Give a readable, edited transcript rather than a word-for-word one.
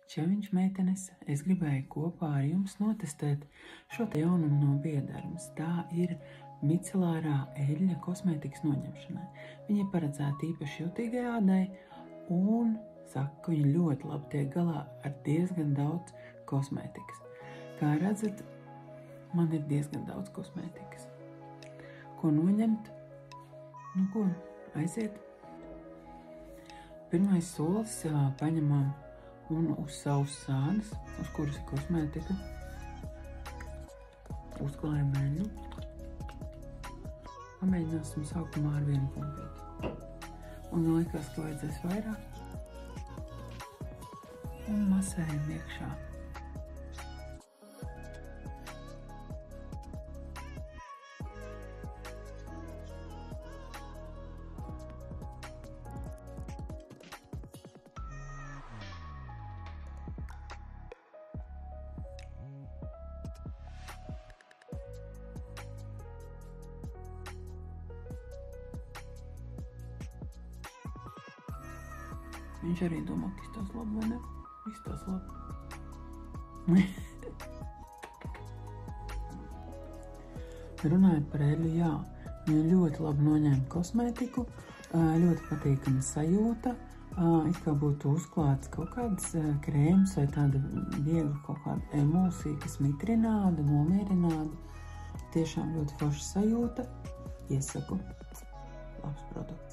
Čeviņš meitenes, es gribēju kopā ar jums notestēt šo te jaunumu no Biodermas. Tā ir micelārā eļļa kosmētikas noņemšanai. Viņa ir paredzēta īpaši jutīgai ādai un saka, ka viņa ļoti labi tiek galā ar diezgan daudz kosmētikas. Kā redzat, man ir diezgan daudz kosmētikas. Ko noņemt? Nu ko, aiziet. Pirmais solis paņemam un uz savus sānas, uz kuras ir kosmētika, uzklājam eļļu. Pamēģināsim sākumā ar vienu pumpīti. Un liekas, ka vajadzēs vairāk. Un masējam iekšā. Viņš arī domā, ka izstās labi, vai ne? Izstās labi. Runājot par eļļu, jā, viņa ļoti labi noņēma kosmētiku, ļoti patīkama sajūta, it kā būtu uzklāts kaut kāds krēms vai tāda viegla kaut kāda emulsija, kas mitrināda, nomierināda. Tiešām ļoti forša sajūta. Iesaku. Labs produkts.